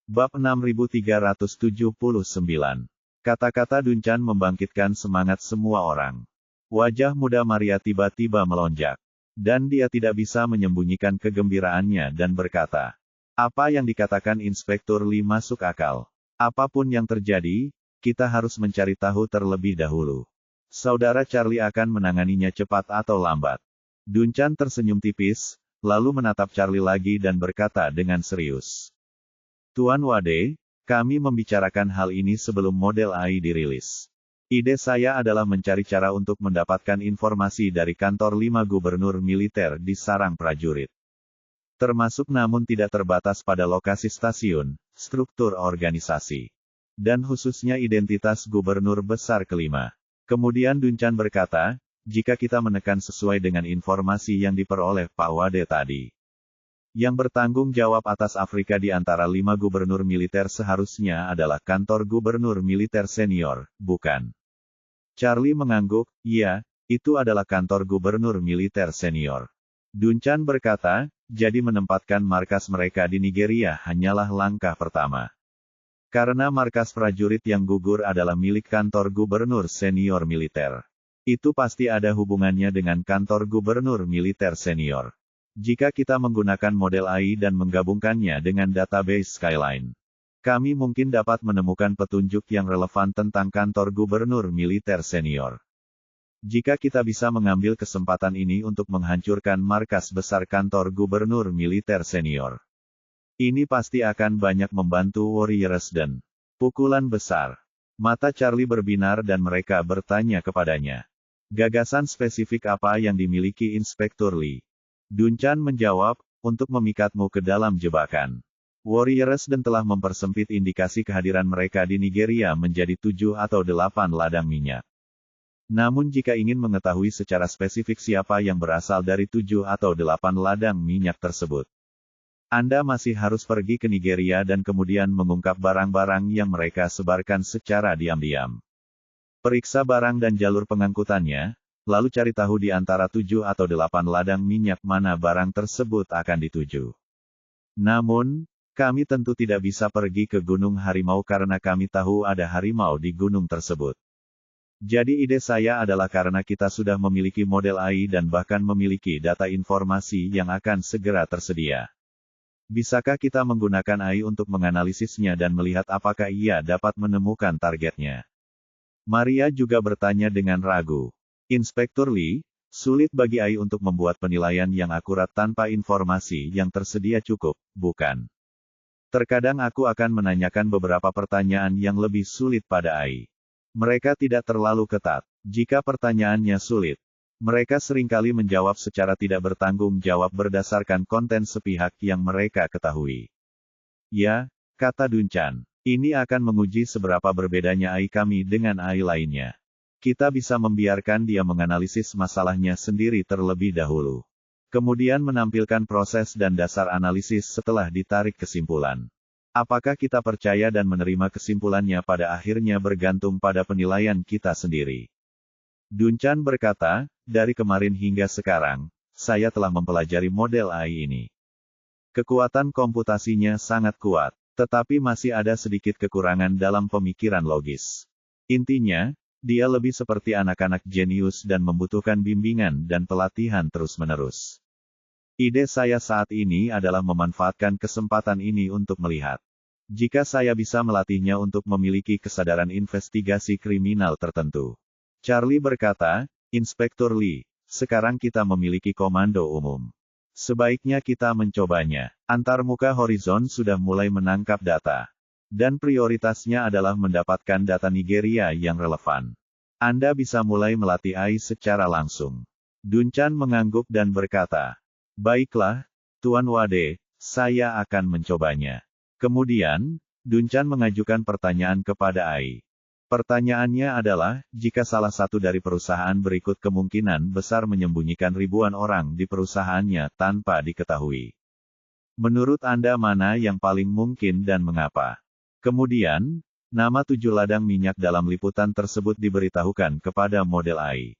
Bab 6379. Kata-kata Dunchan membangkitkan semangat semua orang. Wajah muda Maria tiba-tiba melonjak. Dan dia tidak bisa menyembunyikan kegembiraannya dan berkata, "Apa yang dikatakan Inspektur Lee masuk akal. Apapun yang terjadi, kita harus mencari tahu terlebih dahulu. Saudara Charlie akan menanganinya cepat atau lambat." Dunchan tersenyum tipis, lalu menatap Charlie lagi dan berkata dengan serius, "Tuan Wade, kami membicarakan hal ini sebelum model AI dirilis. Ide saya adalah mencari cara untuk mendapatkan informasi dari kantor 5 gubernur militer di sarang prajurit. Termasuk namun tidak terbatas pada lokasi stasiun, struktur organisasi, dan khususnya identitas gubernur besar kelima." Kemudian Dunchan berkata, "Jika kita menekan sesuai dengan informasi yang diperoleh Pak Wade tadi, yang bertanggung jawab atas Afrika di antara 5 gubernur militer seharusnya adalah kantor gubernur militer senior, bukan?" Charlie mengangguk, "Iya, itu adalah kantor gubernur militer senior." Dunchan berkata, "Jadi menempatkan markas mereka di Nigeria hanyalah langkah pertama. Karena markas prajurit yang gugur adalah milik kantor gubernur senior militer. Itu pasti ada hubungannya dengan kantor gubernur militer senior. Jika kita menggunakan model AI dan menggabungkannya dengan database Skyline, kami mungkin dapat menemukan petunjuk yang relevan tentang kantor gubernur militer senior. Jika kita bisa mengambil kesempatan ini untuk menghancurkan markas besar kantor gubernur militer senior, ini pasti akan banyak membantu Warriors dan pukulan besar." Mata Charlie berbinar dan mereka bertanya kepadanya, "Gagasan spesifik apa yang dimiliki Inspektur Lee?" Dunchan menjawab, "Untuk memikatmu ke dalam jebakan. Warriors dan telah mempersempit indikasi kehadiran mereka di Nigeria menjadi 7 atau 8 ladang minyak. Namun jika ingin mengetahui secara spesifik siapa yang berasal dari 7 atau 8 ladang minyak tersebut, Anda masih harus pergi ke Nigeria dan kemudian mengungkap barang-barang yang mereka sebarkan secara diam-diam. Periksa barang dan jalur pengangkutannya, lalu cari tahu di antara 7 atau 8 ladang minyak mana barang tersebut akan dituju. Namun, kami tentu tidak bisa pergi ke Gunung Harimau karena kami tahu ada harimau di gunung tersebut. Jadi ide saya adalah karena kita sudah memiliki model AI dan bahkan memiliki data informasi yang akan segera tersedia. Bisakah kita menggunakan AI untuk menganalisisnya dan melihat apakah ia dapat menemukan targetnya?" Maria juga bertanya dengan ragu, "Inspektur Lee, sulit bagi AI untuk membuat penilaian yang akurat tanpa informasi yang tersedia cukup, bukan? Terkadang aku akan menanyakan beberapa pertanyaan yang lebih sulit pada AI. Mereka tidak terlalu ketat. Jika pertanyaannya sulit, mereka seringkali menjawab secara tidak bertanggung jawab berdasarkan konten sepihak yang mereka ketahui." "Ya," kata Dunchan, "ini akan menguji seberapa berbedanya AI kami dengan AI lainnya. Kita bisa membiarkan dia menganalisis masalahnya sendiri terlebih dahulu. Kemudian menampilkan proses dan dasar analisis setelah ditarik kesimpulan. Apakah kita percaya dan menerima kesimpulannya pada akhirnya bergantung pada penilaian kita sendiri." Dunchan berkata, "Dari kemarin hingga sekarang, saya telah mempelajari model AI ini. Kekuatan komputasinya sangat kuat, tetapi masih ada sedikit kekurangan dalam pemikiran logis. Intinya, dia lebih seperti anak-anak jenius dan membutuhkan bimbingan dan pelatihan terus-menerus. Ide saya saat ini adalah memanfaatkan kesempatan ini untuk melihat jika saya bisa melatihnya untuk memiliki kesadaran investigasi kriminal tertentu." Charlie berkata, "Inspektur Lee, sekarang kita memiliki komando umum. Sebaiknya kita mencobanya. Antarmuka Horizon sudah mulai menangkap data. Dan prioritasnya adalah mendapatkan data Nigeria yang relevan. Anda bisa mulai melatih AI secara langsung." Dunchan mengangguk dan berkata, "Baiklah, Tuan Wade, saya akan mencobanya." Kemudian, Dunchan mengajukan pertanyaan kepada AI. Pertanyaannya adalah, jika salah satu dari perusahaan berikut kemungkinan besar menyembunyikan ribuan orang di perusahaannya tanpa diketahui. Menurut Anda mana yang paling mungkin dan mengapa? Kemudian, nama 7 ladang minyak dalam liputan tersebut diberitahukan kepada model AI.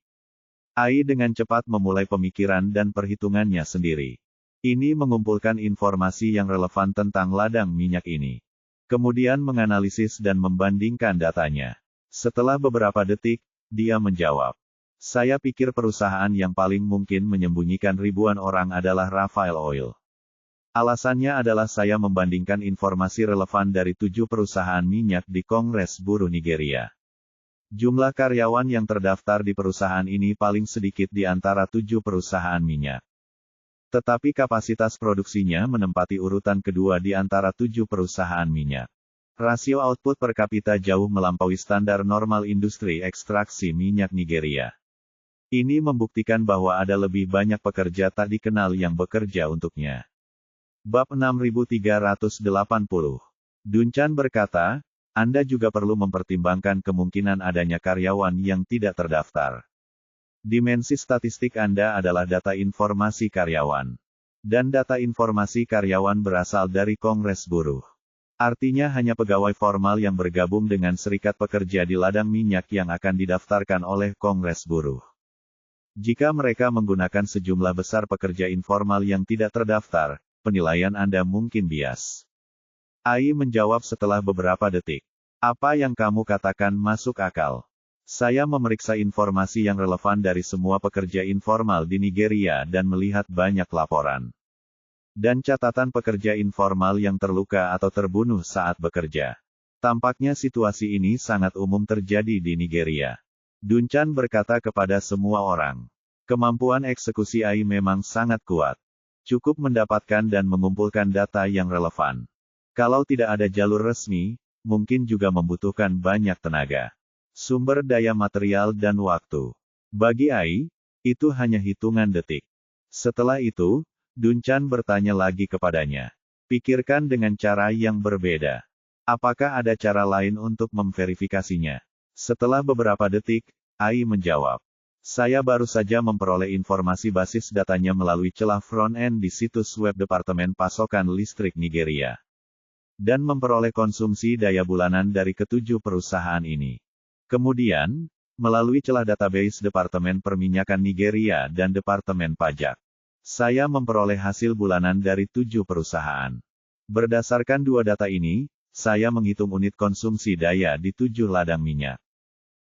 AI dengan cepat memulai pemikiran dan perhitungannya sendiri. Ini mengumpulkan informasi yang relevan tentang ladang minyak ini. Kemudian menganalisis dan membandingkan datanya. Setelah beberapa detik, dia menjawab. Saya pikir perusahaan yang paling mungkin menyembunyikan ribuan orang adalah Rafael Oil. Alasannya adalah saya membandingkan informasi relevan dari 7 perusahaan minyak di Kongres Buruh Nigeria. Jumlah karyawan yang terdaftar di perusahaan ini paling sedikit di antara 7 perusahaan minyak. Tetapi kapasitas produksinya menempati urutan kedua di antara 7 perusahaan minyak. Rasio output per kapita jauh melampaui standar normal industri ekstraksi minyak Nigeria. Ini membuktikan bahwa ada lebih banyak pekerja tak dikenal yang bekerja untuknya. Bab 6380. Duncan berkata, Anda juga perlu mempertimbangkan kemungkinan adanya karyawan yang tidak terdaftar. Dimensi statistik Anda adalah data informasi karyawan. Dan data informasi karyawan berasal dari Kongres Buruh. Artinya hanya pegawai formal yang bergabung dengan serikat pekerja di ladang minyak yang akan didaftarkan oleh Kongres Buruh. Jika mereka menggunakan sejumlah besar pekerja informal yang tidak terdaftar, penilaian Anda mungkin bias. Ai menjawab setelah beberapa detik. Apa yang kamu katakan masuk akal. Saya memeriksa informasi yang relevan dari semua pekerja informal di Nigeria dan melihat banyak laporan. Dan catatan pekerja informal yang terluka atau terbunuh saat bekerja. Tampaknya situasi ini sangat umum terjadi di Nigeria. Duncan berkata kepada semua orang. Kemampuan eksekusi Ai memang sangat kuat. Cukup mendapatkan dan mengumpulkan data yang relevan. Kalau tidak ada jalur resmi, mungkin juga membutuhkan banyak tenaga, sumber daya material dan waktu. Bagi Ai, itu hanya hitungan detik. Setelah itu, Duncan bertanya lagi kepadanya. Pikirkan dengan cara yang berbeda. Apakah ada cara lain untuk memverifikasinya? Setelah beberapa detik, Ai menjawab. Saya baru saja memperoleh informasi basis datanya melalui celah front-end di situs web Departemen Pasokan Listrik Nigeria. Dan memperoleh konsumsi daya bulanan dari ketujuh perusahaan ini. Kemudian, melalui celah database Departemen Perminyakan Nigeria dan Departemen Pajak. Saya memperoleh hasil bulanan dari 7 perusahaan. Berdasarkan dua data ini, saya menghitung unit konsumsi daya di 7 ladang minyak.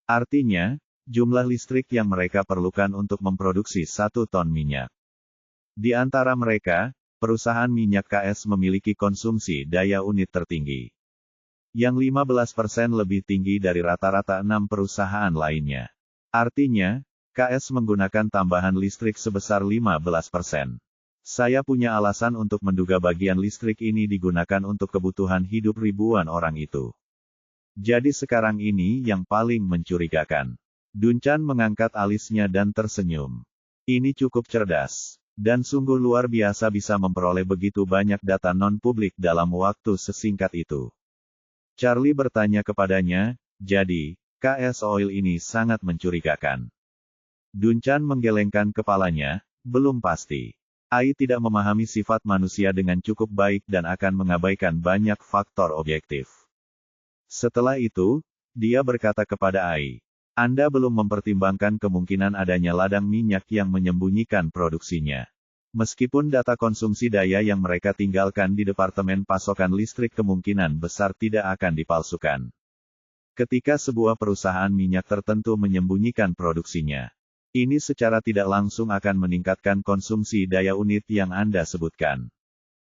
Artinya, jumlah listrik yang mereka perlukan untuk memproduksi 1 ton minyak. Di antara mereka, perusahaan minyak KS memiliki konsumsi daya unit tertinggi. Yang 15% lebih tinggi dari rata-rata 6 perusahaan lainnya. Artinya, KS menggunakan tambahan listrik sebesar 15%. Saya punya alasan untuk menduga bagian listrik ini digunakan untuk kebutuhan hidup ribuan orang itu. Jadi sekarang ini yang paling mencurigakan. Duncan mengangkat alisnya dan tersenyum. Ini cukup cerdas. Dan sungguh luar biasa bisa memperoleh begitu banyak data non-publik dalam waktu sesingkat itu. Charlie bertanya kepadanya, jadi, KS Oil ini sangat mencurigakan. Duncan menggelengkan kepalanya, belum pasti. Ai tidak memahami sifat manusia dengan cukup baik dan akan mengabaikan banyak faktor objektif. Setelah itu, dia berkata kepada Ai, Anda belum mempertimbangkan kemungkinan adanya ladang minyak yang menyembunyikan produksinya. Meskipun data konsumsi daya yang mereka tinggalkan di Departemen Pasokan Listrik kemungkinan besar tidak akan dipalsukan. Ketika sebuah perusahaan minyak tertentu menyembunyikan produksinya, ini secara tidak langsung akan meningkatkan konsumsi daya unit yang Anda sebutkan.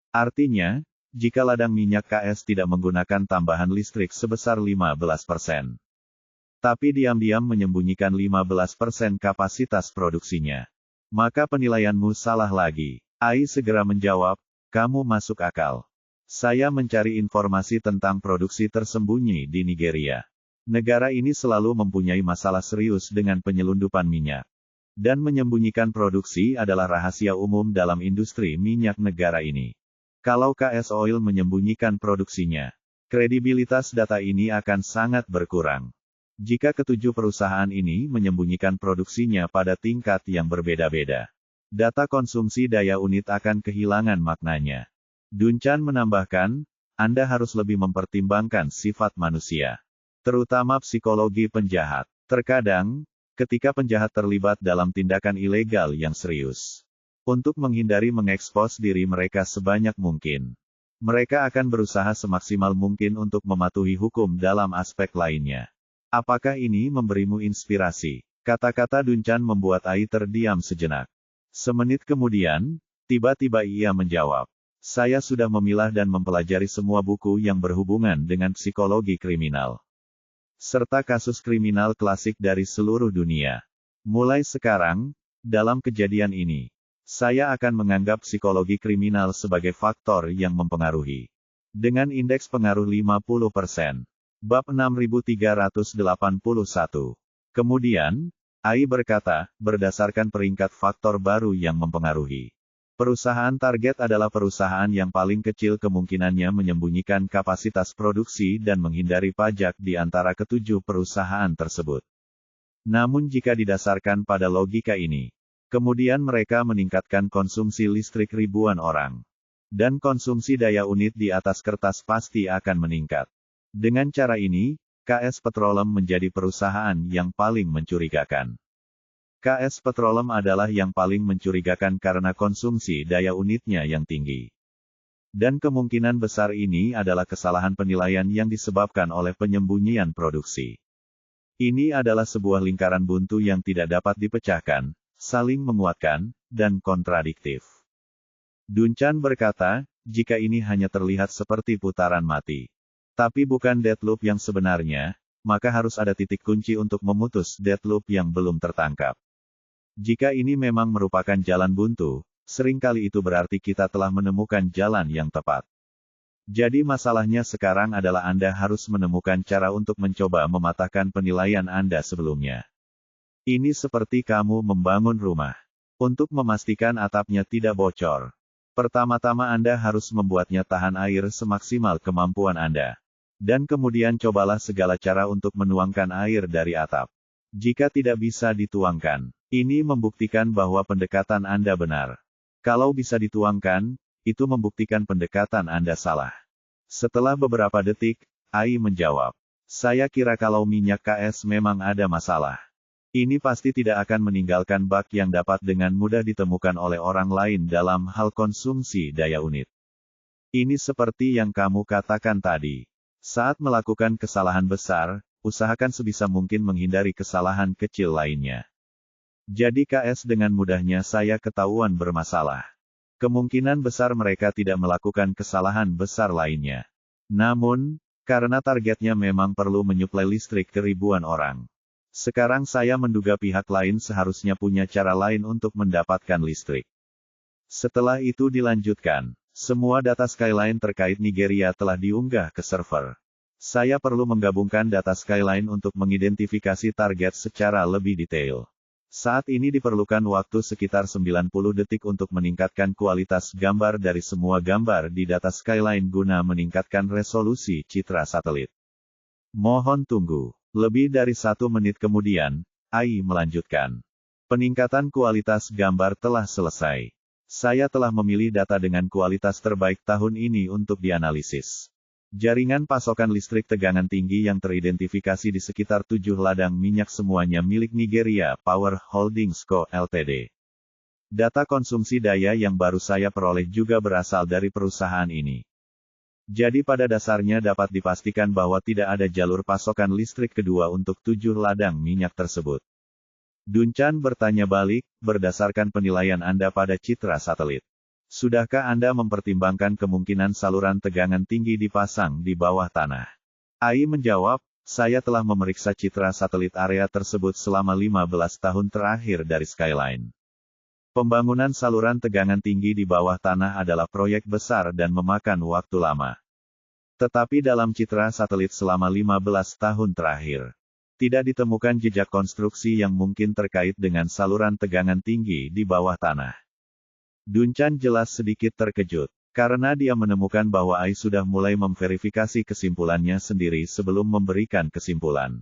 Artinya, jika ladang minyak KS tidak menggunakan tambahan listrik sebesar 15%. Tapi diam-diam menyembunyikan 15% kapasitas produksinya. Maka penilaianmu salah lagi. Ai segera menjawab, kamu masuk akal. Saya mencari informasi tentang produksi tersembunyi di Nigeria. Negara ini selalu mempunyai masalah serius dengan penyelundupan minyak. Dan menyembunyikan produksi adalah rahasia umum dalam industri minyak negara ini. Kalau KS Oil menyembunyikan produksinya, kredibilitas data ini akan sangat berkurang. Jika ketujuh perusahaan ini menyembunyikan produksinya pada tingkat yang berbeda-beda, data konsumsi daya unit akan kehilangan maknanya. Duncan menambahkan, Anda harus lebih mempertimbangkan sifat manusia, terutama psikologi penjahat. Terkadang, ketika penjahat terlibat dalam tindakan ilegal yang serius, untuk menghindari mengekspos diri mereka sebanyak mungkin, Mereka akan berusaha semaksimal mungkin untuk mematuhi hukum dalam aspek lainnya. Apakah ini memberimu inspirasi? Kata-kata Dunchan membuat Ai terdiam sejenak. Semenit kemudian, tiba-tiba ia menjawab. Saya sudah memilah dan mempelajari semua buku yang berhubungan dengan psikologi kriminal. Serta kasus kriminal klasik dari seluruh dunia. Mulai sekarang, dalam kejadian ini, saya akan menganggap psikologi kriminal sebagai faktor yang mempengaruhi. Dengan indeks pengaruh 50%. Bab 6381. Kemudian, Ai berkata, berdasarkan peringkat faktor baru yang mempengaruhi. Perusahaan target adalah perusahaan yang paling kecil kemungkinannya menyembunyikan kapasitas produksi dan menghindari pajak di antara ketujuh perusahaan tersebut. Namun jika didasarkan pada logika ini, kemudian mereka meningkatkan konsumsi listrik ribuan orang. Dan konsumsi daya unit di atas kertas pasti akan meningkat. Dengan cara ini, KS Petroleum menjadi perusahaan yang paling mencurigakan. KS Petroleum adalah yang paling mencurigakan karena konsumsi daya unitnya yang tinggi. Dan kemungkinan besar ini adalah kesalahan penilaian yang disebabkan oleh penyembunyian produksi. Ini adalah sebuah lingkaran buntu yang tidak dapat dipecahkan, saling menguatkan, dan kontradiktif. Dunchan berkata, jika ini hanya terlihat seperti putaran mati. Tapi bukan deadloop yang sebenarnya, maka harus ada titik kunci untuk memutus deadloop yang belum tertangkap. Jika ini memang merupakan jalan buntu, seringkali itu berarti kita telah menemukan jalan yang tepat. Jadi masalahnya sekarang adalah Anda harus menemukan cara untuk mencoba mematahkan penilaian Anda sebelumnya. Ini seperti kamu membangun rumah. Untuk memastikan atapnya tidak bocor, pertama-tama Anda harus membuatnya tahan air semaksimal kemampuan Anda. Dan kemudian cobalah segala cara untuk menuangkan air dari atap. Jika tidak bisa dituangkan, ini membuktikan bahwa pendekatan Anda benar. Kalau bisa dituangkan, itu membuktikan pendekatan Anda salah. Setelah beberapa detik, Ai menjawab. Saya kira kalau minyak KS memang ada masalah. Ini pasti tidak akan meninggalkan bak yang dapat dengan mudah ditemukan oleh orang lain dalam hal konsumsi daya unit. Ini seperti yang kamu katakan tadi. Saat melakukan kesalahan besar, usahakan sebisa mungkin menghindari kesalahan kecil lainnya. Jadi KS dengan mudahnya saya ketahuan bermasalah. Kemungkinan besar mereka tidak melakukan kesalahan besar lainnya. Namun, karena targetnya memang perlu menyuplai listrik ke ribuan orang. Sekarang saya menduga pihak lain seharusnya punya cara lain untuk mendapatkan listrik. Setelah itu dilanjutkan, semua data Skyline terkait Nigeria telah diunggah ke server. Saya perlu menggabungkan data Skyline untuk mengidentifikasi target secara lebih detail. Saat ini diperlukan waktu sekitar 90 detik untuk meningkatkan kualitas gambar dari semua gambar di data Skyline guna meningkatkan resolusi citra satelit. Mohon tunggu. Lebih dari 1 menit kemudian, Ai melanjutkan. Peningkatan kualitas gambar telah selesai. Saya telah memilih data dengan kualitas terbaik tahun ini untuk dianalisis. Jaringan pasokan listrik tegangan tinggi yang teridentifikasi di sekitar 7 ladang minyak semuanya milik Nigeria Power Holdings Co. Ltd. Data konsumsi daya yang baru saya peroleh juga berasal dari perusahaan ini. Jadi pada dasarnya dapat dipastikan bahwa tidak ada jalur pasokan listrik kedua untuk 7 ladang minyak tersebut. Dunchan bertanya balik, berdasarkan penilaian Anda pada citra satelit. Sudahkah Anda mempertimbangkan kemungkinan saluran tegangan tinggi dipasang di bawah tanah? Ai menjawab, saya telah memeriksa citra satelit area tersebut selama 15 tahun terakhir dari Skyline. Pembangunan saluran tegangan tinggi di bawah tanah adalah proyek besar dan memakan waktu lama. Tetapi dalam citra satelit selama 15 tahun terakhir, tidak ditemukan jejak konstruksi yang mungkin terkait dengan saluran tegangan tinggi di bawah tanah. Dunchan jelas sedikit terkejut, karena dia menemukan bahwa Ai sudah mulai memverifikasi kesimpulannya sendiri sebelum memberikan kesimpulan.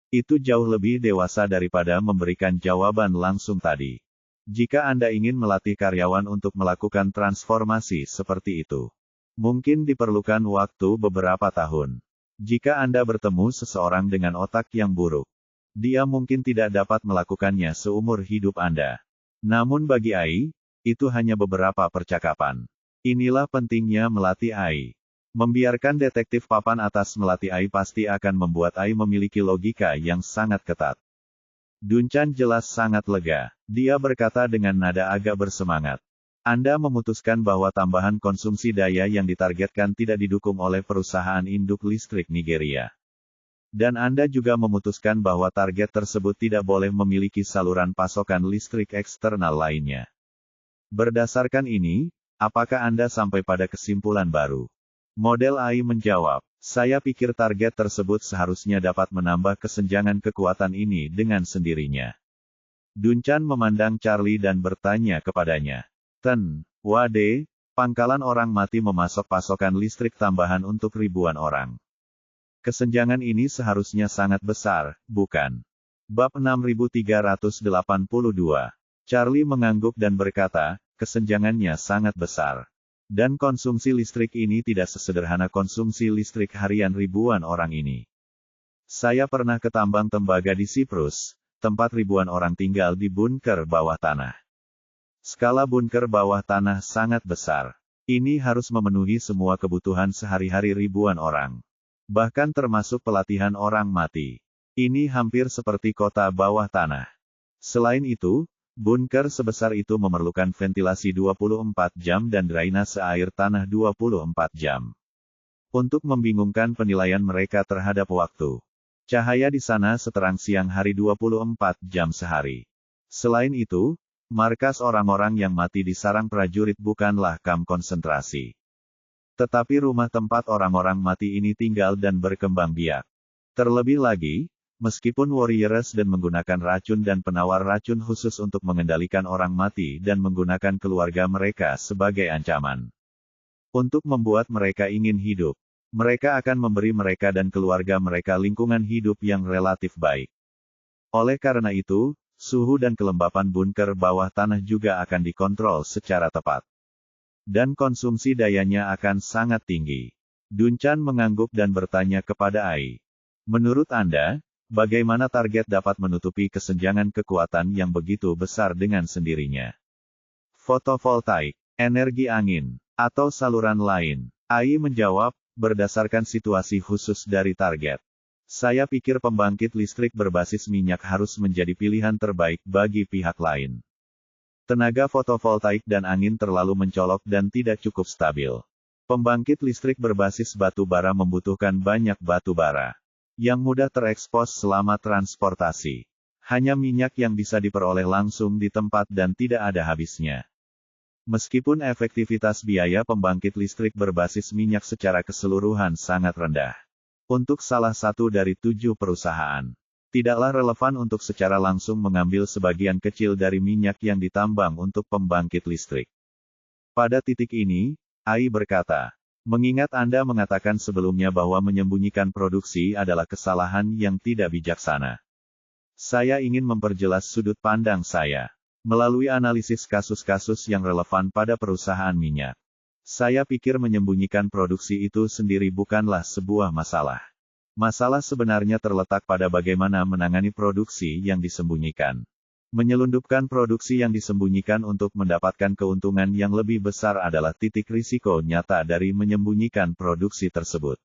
Itu jauh lebih dewasa daripada memberikan jawaban langsung tadi. Jika Anda ingin melatih karyawan untuk melakukan transformasi seperti itu, mungkin diperlukan waktu beberapa tahun. Jika Anda bertemu seseorang dengan otak yang buruk, dia mungkin tidak dapat melakukannya seumur hidup Anda. Namun bagi Ai, itu hanya beberapa percakapan. Inilah pentingnya melatih AI. Membiarkan detektif papan atas melatih AI pasti akan membuat AI memiliki logika yang sangat ketat. Dunchan jelas sangat lega. Dia berkata dengan nada agak bersemangat. Anda memutuskan bahwa tambahan konsumsi daya yang ditargetkan tidak didukung oleh perusahaan induk listrik Nigeria. Dan Anda juga memutuskan bahwa target tersebut tidak boleh memiliki saluran pasokan listrik eksternal lainnya. Berdasarkan ini, apakah Anda sampai pada kesimpulan baru? Model AI menjawab, saya pikir target tersebut seharusnya dapat menambah kesenjangan kekuatan ini dengan sendirinya. Dunchan memandang Charlie dan bertanya kepadanya. Wade, pangkalan orang mati memasok pasokan listrik tambahan untuk ribuan orang. Kesenjangan ini seharusnya sangat besar, bukan? Bab 6382. Charlie mengangguk dan berkata, kesenjangannya sangat besar. Dan konsumsi listrik ini tidak sesederhana konsumsi listrik harian ribuan orang ini. Saya pernah ke tambang tembaga di Siprus, tempat ribuan orang tinggal di bunker bawah tanah. Skala bunker bawah tanah sangat besar. Ini harus memenuhi semua kebutuhan sehari-hari ribuan orang. Bahkan termasuk pelatihan orang mati. Ini hampir seperti kota bawah tanah. Selain itu, bunker sebesar itu memerlukan ventilasi 24 jam dan drainase air tanah 24 jam. Untuk membingungkan penilaian mereka terhadap waktu. Cahaya di sana seterang siang hari 24 jam sehari. Selain itu, markas orang-orang yang mati di sarang prajurit bukanlah kamp konsentrasi. Tetapi rumah tempat orang-orang mati ini tinggal dan berkembang biak. Terlebih lagi, meskipun warriors dan menggunakan racun dan penawar racun khusus untuk mengendalikan orang mati dan menggunakan keluarga mereka sebagai ancaman. Untuk membuat mereka ingin hidup, mereka akan memberi mereka dan keluarga mereka lingkungan hidup yang relatif baik. Oleh karena itu, suhu dan kelembapan bunker bawah tanah juga akan dikontrol secara tepat. Dan konsumsi dayanya akan sangat tinggi. Dunchan mengangguk dan bertanya kepada AI. Menurut Anda, bagaimana target dapat menutupi kesenjangan kekuatan yang begitu besar dengan sendirinya? Fotovoltaik, energi angin, atau saluran lain? AI menjawab, berdasarkan situasi khusus dari target. Saya pikir pembangkit listrik berbasis minyak harus menjadi pilihan terbaik bagi pihak lain. Tenaga fotovoltaik dan angin terlalu mencolok dan tidak cukup stabil. Pembangkit listrik berbasis batu bara membutuhkan banyak batu bara yang mudah terekspos selama transportasi. Hanya minyak yang bisa diperoleh langsung di tempat dan tidak ada habisnya. Meskipun efektivitas biaya pembangkit listrik berbasis minyak secara keseluruhan sangat rendah. Untuk salah satu dari 7 perusahaan, tidaklah relevan untuk secara langsung mengambil sebagian kecil dari minyak yang ditambang untuk pembangkit listrik. Pada titik ini, AI berkata, mengingat Anda mengatakan sebelumnya bahwa menyembunyikan produksi adalah kesalahan yang tidak bijaksana. Saya ingin memperjelas sudut pandang saya. Melalui analisis kasus-kasus yang relevan pada perusahaan minyak. Saya pikir menyembunyikan produksi itu sendiri bukanlah sebuah masalah. Masalah sebenarnya terletak pada bagaimana menangani produksi yang disembunyikan. Menyelundupkan produksi yang disembunyikan untuk mendapatkan keuntungan yang lebih besar adalah titik risiko nyata dari menyembunyikan produksi tersebut.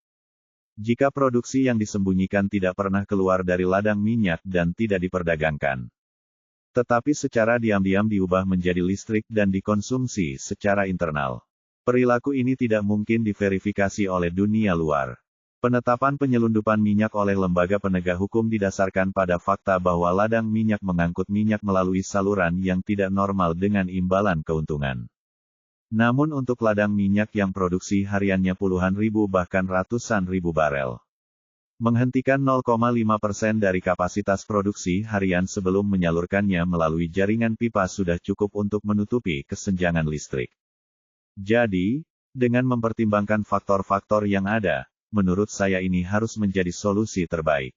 Jika produksi yang disembunyikan tidak pernah keluar dari ladang minyak dan tidak diperdagangkan, tetapi secara diam-diam diubah menjadi listrik dan dikonsumsi secara internal. Perilaku ini tidak mungkin diverifikasi oleh dunia luar. Penetapan penyelundupan minyak oleh lembaga penegak hukum didasarkan pada fakta bahwa ladang minyak mengangkut minyak melalui saluran yang tidak normal dengan imbalan keuntungan. Namun untuk ladang minyak yang produksi hariannya puluhan ribu bahkan ratusan ribu barel, menghentikan 0,5% dari kapasitas produksi harian sebelum menyalurkannya melalui jaringan pipa sudah cukup untuk menutupi kesenjangan listrik. Jadi, dengan mempertimbangkan faktor-faktor yang ada, menurut saya ini harus menjadi solusi terbaik.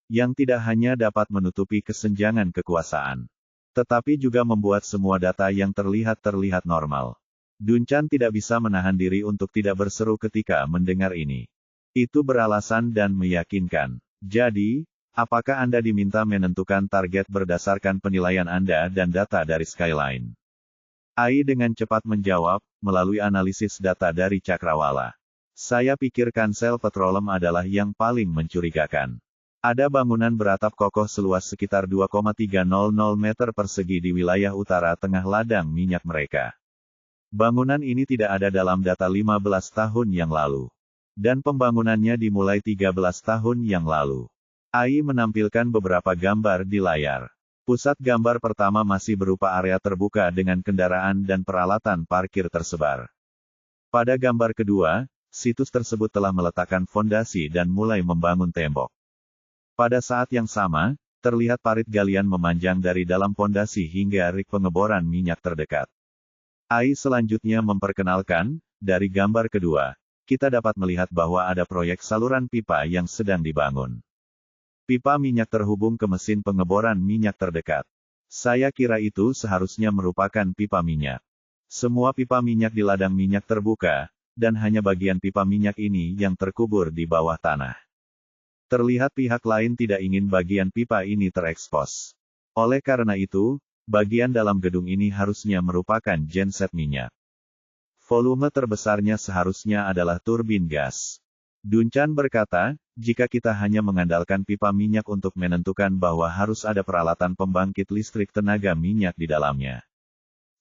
Yang tidak hanya dapat menutupi kesenjangan kekuasaan, tetapi juga membuat semua data yang terlihat normal. Dunchan tidak bisa menahan diri untuk tidak berseru ketika mendengar ini. Itu beralasan dan meyakinkan. Jadi, apakah Anda diminta menentukan target berdasarkan penilaian Anda dan data dari Skyline? Ai dengan cepat menjawab, melalui analisis data dari Cakrawala. Saya pikir Kansai Petroleum adalah yang paling mencurigakan. Ada bangunan beratap kokoh seluas sekitar 2,300 meter persegi di wilayah utara tengah ladang minyak mereka. Bangunan ini tidak ada dalam data 15 tahun yang lalu. Dan pembangunannya dimulai 13 tahun yang lalu. Ai menampilkan beberapa gambar di layar. Pusat gambar pertama masih berupa area terbuka dengan kendaraan dan peralatan parkir tersebar. Pada gambar kedua, situs tersebut telah meletakkan fondasi dan mulai membangun tembok. Pada saat yang sama, terlihat parit galian memanjang dari dalam fondasi hingga rig pengeboran minyak terdekat. Ai selanjutnya memperkenalkan, dari gambar kedua, kita dapat melihat bahwa ada proyek saluran pipa yang sedang dibangun. Pipa minyak terhubung ke mesin pengeboran minyak terdekat. Saya kira itu seharusnya merupakan pipa minyak. Semua pipa minyak di ladang minyak terbuka, dan hanya bagian pipa minyak ini yang terkubur di bawah tanah. Terlihat pihak lain tidak ingin bagian pipa ini terekspos. Oleh karena itu, bagian dalam gedung ini harusnya merupakan genset minyak. Volume terbesarnya seharusnya adalah turbin gas. Duncan berkata, jika kita hanya mengandalkan pipa minyak untuk menentukan bahwa harus ada peralatan pembangkit listrik tenaga minyak di dalamnya.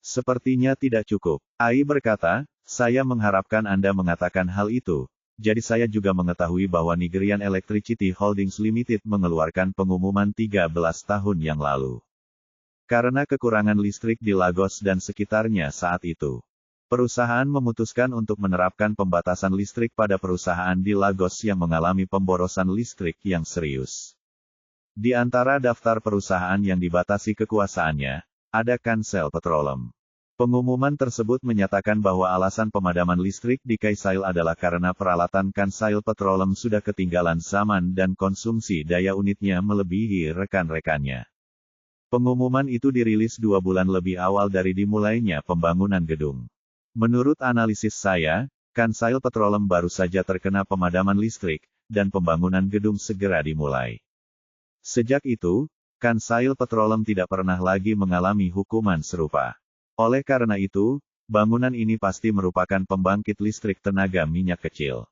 Sepertinya tidak cukup. Ai berkata, saya mengharapkan Anda mengatakan hal itu. Jadi saya juga mengetahui bahwa Nigerian Electricity Holdings Limited mengeluarkan pengumuman 13 tahun yang lalu. Karena kekurangan listrik di Lagos dan sekitarnya saat itu. Perusahaan memutuskan untuk menerapkan pembatasan listrik pada perusahaan di Lagos yang mengalami pemborosan listrik yang serius. Di antara daftar perusahaan yang dibatasi kekuasaannya, ada Kansai Petroleum. Pengumuman tersebut menyatakan bahwa alasan pemadaman listrik di Kansai adalah karena peralatan Kansai Petroleum sudah ketinggalan zaman dan konsumsi daya unitnya melebihi rekan-rekannya. Pengumuman itu dirilis 2 bulan lebih awal dari dimulainya pembangunan gedung. Menurut analisis saya, Kansai Petroleum baru saja terkena pemadaman listrik, dan pembangunan gedung segera dimulai. Sejak itu, Kansai Petroleum tidak pernah lagi mengalami hukuman serupa. Oleh karena itu, bangunan ini pasti merupakan pembangkit listrik tenaga minyak kecil.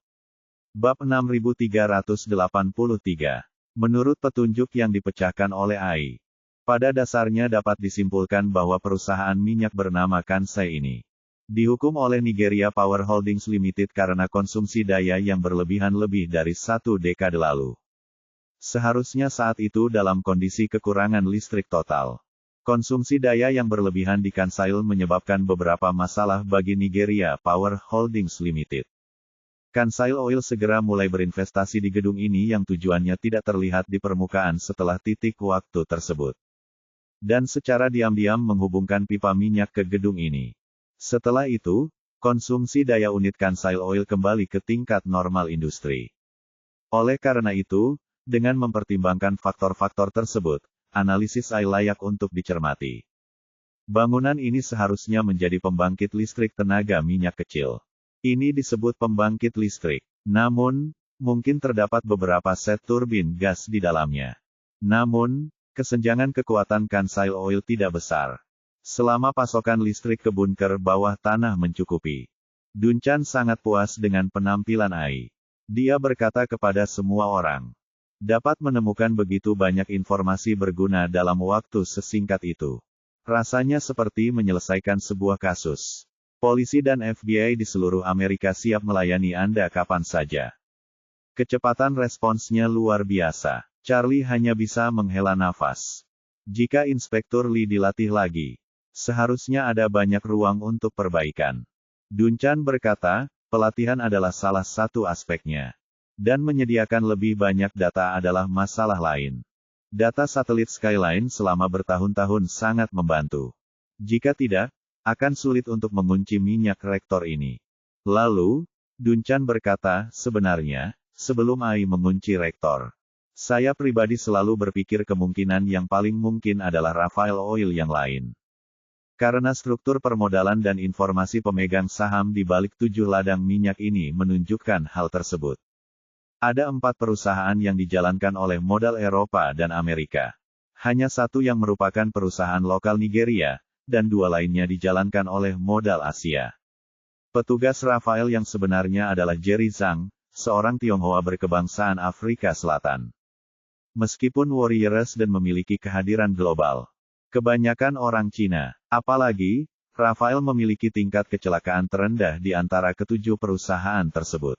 Bab 6383. Menurut petunjuk yang dipecahkan oleh Ai. Pada dasarnya dapat disimpulkan bahwa perusahaan minyak bernama Kansai ini dihukum oleh Nigeria Power Holdings Limited karena konsumsi daya yang berlebihan lebih dari 1 dekade lalu. Seharusnya saat itu dalam kondisi kekurangan listrik total. Konsumsi daya yang berlebihan di Kansai menyebabkan beberapa masalah bagi Nigeria Power Holdings Limited. Kansai Oil segera mulai berinvestasi di gedung ini yang tujuannya tidak terlihat di permukaan setelah titik waktu tersebut. Dan secara diam-diam menghubungkan pipa minyak ke gedung ini. Setelah itu, konsumsi daya unit Kansai Oil kembali ke tingkat normal industri. Oleh karena itu, dengan mempertimbangkan faktor-faktor tersebut, analisis Ai layak untuk dicermati. Bangunan ini seharusnya menjadi pembangkit listrik tenaga minyak kecil. Ini disebut pembangkit listrik. Namun, mungkin terdapat beberapa set turbin gas di dalamnya. Namun, kesenjangan kekuatan Kansai Oil tidak besar. Selama pasokan listrik ke bunker bawah tanah mencukupi. Duncan sangat puas dengan penampilan Ai. Dia berkata kepada semua orang. Dapat menemukan begitu banyak informasi berguna dalam waktu sesingkat itu. Rasanya seperti menyelesaikan sebuah kasus. Polisi dan FBI di seluruh Amerika siap melayani Anda kapan saja. Kecepatan responsnya luar biasa. Charlie hanya bisa menghela nafas. Jika Inspektur Lee dilatih lagi, seharusnya ada banyak ruang untuk perbaikan. Duncan berkata, pelatihan adalah salah satu aspeknya. Dan menyediakan lebih banyak data adalah masalah lain. Data satelit Skyline selama bertahun-tahun sangat membantu. Jika tidak, akan sulit untuk mengunci minyak reaktor ini. Lalu, Duncan berkata, sebenarnya, sebelum Ai mengunci reaktor, saya pribadi selalu berpikir kemungkinan yang paling mungkin adalah Rafael Oil yang lain. Karena struktur permodalan dan informasi pemegang saham di balik 7 ladang minyak ini menunjukkan hal tersebut. Ada 4 perusahaan yang dijalankan oleh modal Eropa dan Amerika. Hanya satu yang merupakan perusahaan lokal Nigeria, dan 2 lainnya dijalankan oleh modal Asia. Petugas Rafael yang sebenarnya adalah Jerry Zhang, seorang Tionghoa berkebangsaan Afrika Selatan. Meskipun Warriors dan memiliki kehadiran global, kebanyakan orang Cina, apalagi, Rafael memiliki tingkat kecelakaan terendah di antara ketujuh perusahaan tersebut.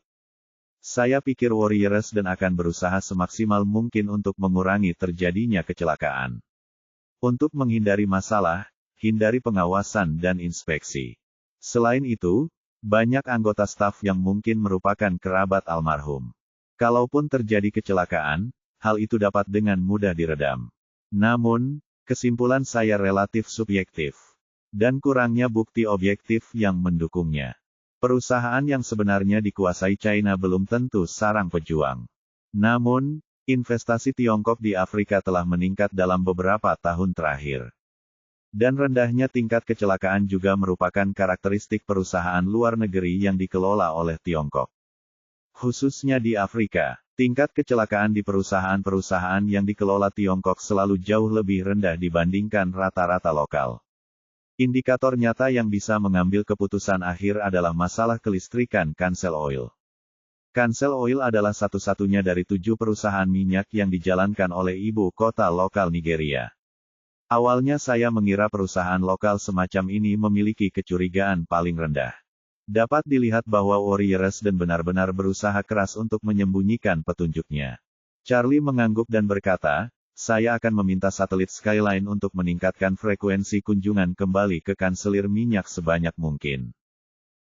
Saya pikir Warriors dan akan berusaha semaksimal mungkin untuk mengurangi terjadinya kecelakaan. Untuk menghindari masalah, hindari pengawasan dan inspeksi. Selain itu, banyak anggota staf yang mungkin merupakan kerabat almarhum. Kalaupun terjadi kecelakaan, hal itu dapat dengan mudah diredam. Namun, kesimpulan saya relatif subjektif. Dan kurangnya bukti objektif yang mendukungnya. Perusahaan yang sebenarnya dikuasai China belum tentu sarang pejuang. Namun, investasi Tiongkok di Afrika telah meningkat dalam beberapa tahun terakhir. Dan rendahnya tingkat kecelakaan juga merupakan karakteristik perusahaan luar negeri yang dikelola oleh Tiongkok. Khususnya di Afrika, tingkat kecelakaan di perusahaan-perusahaan yang dikelola Tiongkok selalu jauh lebih rendah dibandingkan rata-rata lokal. Indikator nyata yang bisa mengambil keputusan akhir adalah masalah kelistrikan Kansel Oil. Kansel Oil adalah satu-satunya dari 7 perusahaan minyak yang dijalankan oleh ibu kota lokal Nigeria. Awalnya saya mengira perusahaan lokal semacam ini memiliki kecurigaan paling rendah. Dapat dilihat bahwa Warriors dan benar-benar berusaha keras untuk menyembunyikan petunjuknya. Charlie mengangguk dan berkata, saya akan meminta satelit Skyline untuk meningkatkan frekuensi kunjungan kembali ke kanselir minyak sebanyak mungkin.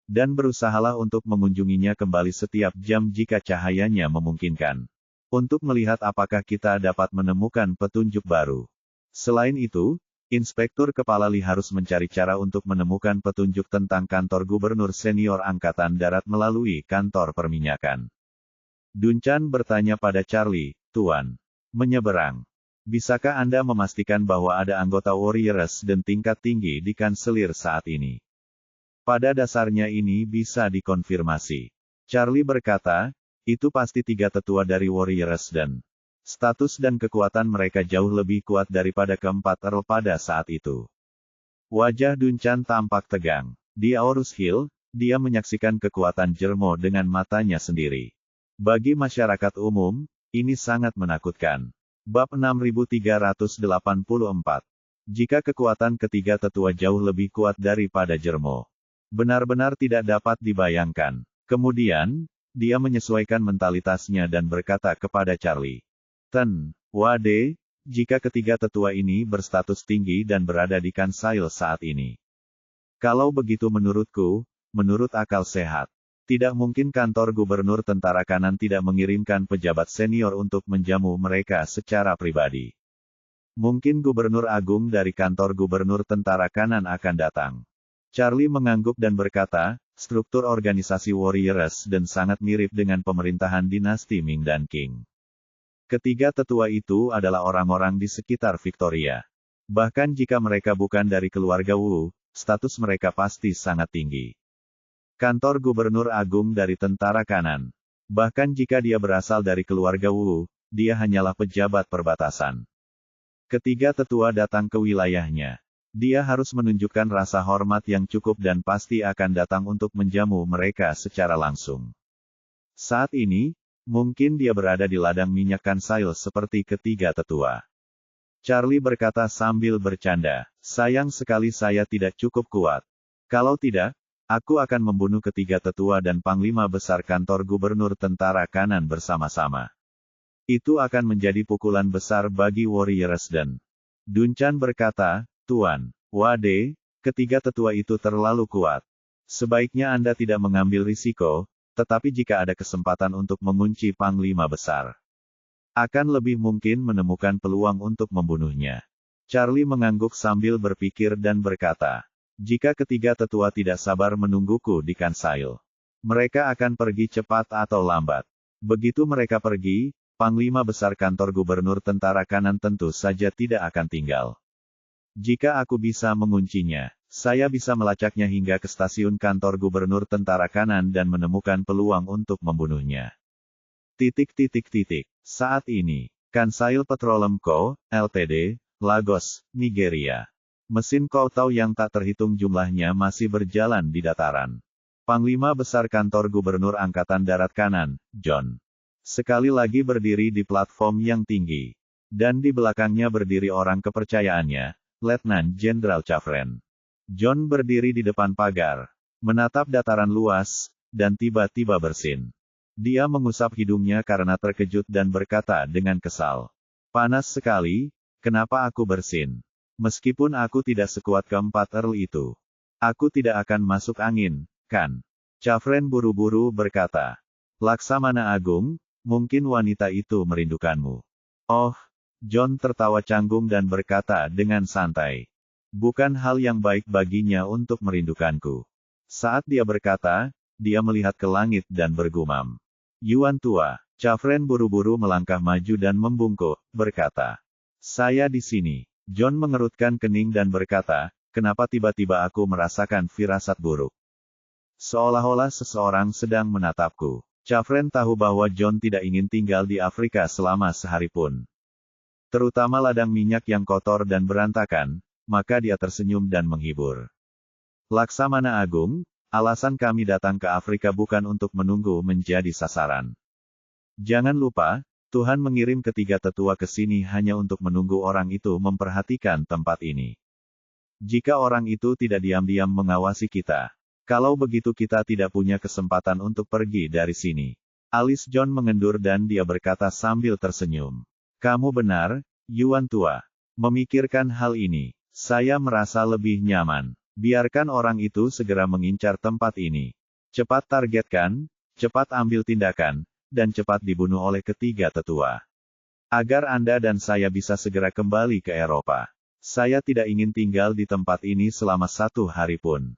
Dan berusahalah untuk mengunjunginya kembali setiap jam jika cahayanya memungkinkan. Untuk melihat apakah kita dapat menemukan petunjuk baru. Selain itu, Inspektur Kepala Lee harus mencari cara untuk menemukan petunjuk tentang kantor gubernur senior Angkatan Darat melalui kantor perminyakan. Duncan bertanya pada Charlie, Tuan. Menyeberang. Bisakah Anda memastikan bahwa ada anggota Warriors dan tingkat tinggi di kanselir saat ini? Pada dasarnya ini bisa dikonfirmasi. Charlie berkata, itu pasti 3 tetua dari Warriors dan status dan kekuatan mereka jauh lebih kuat daripada keempat Earl pada saat itu. Wajah Duncan tampak tegang. Di Aurus Hill, dia menyaksikan kekuatan Jermo dengan matanya sendiri. Bagi masyarakat umum, ini sangat menakutkan. Bab 6384. Jika kekuatan ketiga tetua jauh lebih kuat daripada Jermo. Benar-benar tidak dapat dibayangkan. Kemudian, dia menyesuaikan mentalitasnya dan berkata kepada Charlie. Wade, jika ketiga tetua ini berstatus tinggi dan berada di Kansail saat ini. Kalau begitu menurutku, menurut akal sehat. Tidak mungkin kantor gubernur tentara kanan tidak mengirimkan pejabat senior untuk menjamu mereka secara pribadi. Mungkin gubernur agung dari kantor gubernur tentara kanan akan datang. Charlie mengangguk dan berkata, struktur organisasi Warriors dan sangat mirip dengan pemerintahan dinasti Ming dan Qing. Ketiga tetua itu adalah orang-orang di sekitar Victoria. Bahkan jika mereka bukan dari keluarga Wu, status mereka pasti sangat tinggi. Kantor gubernur agung dari tentara kanan. Bahkan jika dia berasal dari keluarga Wu, dia hanyalah pejabat perbatasan. Ketiga tetua datang ke wilayahnya. Dia harus menunjukkan rasa hormat yang cukup dan pasti akan datang untuk menjamu mereka secara langsung. Saat ini, mungkin dia berada di ladang minyak Kansail seperti ketiga tetua. Charlie berkata sambil bercanda, sayang sekali saya tidak cukup kuat. Kalau tidak, aku akan membunuh ketiga tetua dan panglima besar kantor gubernur tentara kanan bersama-sama. Itu akan menjadi pukulan besar bagi Warriors dan Duncan berkata, Tuan Wade, ketiga tetua itu terlalu kuat. Sebaiknya Anda tidak mengambil risiko, tetapi jika ada kesempatan untuk mengunci panglima besar, akan lebih mungkin menemukan peluang untuk membunuhnya. Charlie mengangguk sambil berpikir dan berkata, jika ketiga tetua tidak sabar menungguku di Kansail, mereka akan pergi cepat atau lambat. Begitu mereka pergi, panglima besar kantor gubernur tentara kanan tentu saja tidak akan tinggal. Jika aku bisa menguncinya, saya bisa melacaknya hingga ke stasiun kantor gubernur tentara kanan dan menemukan peluang untuk membunuhnya. Saat ini, Kansail Petroleum Co., Ltd., Lagos, Nigeria. Mesin kotau yang tak terhitung jumlahnya masih berjalan di dataran. Panglima Besar Kantor Gubernur Angkatan Darat Kanan, John. Sekali lagi berdiri di platform yang tinggi. Dan di belakangnya berdiri orang kepercayaannya, Letnan Jenderal Chafren. John berdiri di depan pagar, menatap dataran luas, dan tiba-tiba bersin. Dia mengusap hidungnya karena terkejut dan berkata dengan kesal. Panas sekali, kenapa aku bersin? Meskipun aku tidak sekuat keempat Earl itu. Aku tidak akan masuk angin, kan? Chafren buru-buru berkata. Laksamana Agung, mungkin wanita itu merindukanmu. Oh, John tertawa canggung dan berkata dengan santai. Bukan hal yang baik baginya untuk merindukanku. Saat dia berkata, dia melihat ke langit dan bergumam. Yuan tua, Chafren buru-buru melangkah maju dan membungkuk, berkata. Saya di sini. John mengerutkan kening dan berkata, kenapa tiba-tiba aku merasakan firasat buruk? Seolah-olah seseorang sedang menatapku. Chafren tahu bahwa John tidak ingin tinggal di Afrika selama sehari pun. Terutama ladang minyak yang kotor dan berantakan, maka dia tersenyum dan menghibur. Laksamana Agung, alasan kami datang ke Afrika bukan untuk menunggu menjadi sasaran. Jangan lupa, Tuhan mengirim ketiga tetua ke sini hanya untuk menunggu orang itu memperhatikan tempat ini. Jika orang itu tidak diam-diam mengawasi kita, kalau begitu kita tidak punya kesempatan untuk pergi dari sini. Alis John mengendur dan dia berkata sambil tersenyum. Kamu benar, Yuan tua. Memikirkan hal ini, saya merasa lebih nyaman. Biarkan orang itu segera mengincar tempat ini. Cepat targetkan, cepat ambil tindakan, dan cepat dibunuh oleh ketiga tetua. Agar Anda dan saya bisa segera kembali ke Eropa. Saya tidak ingin tinggal di tempat ini selama 1 hari pun.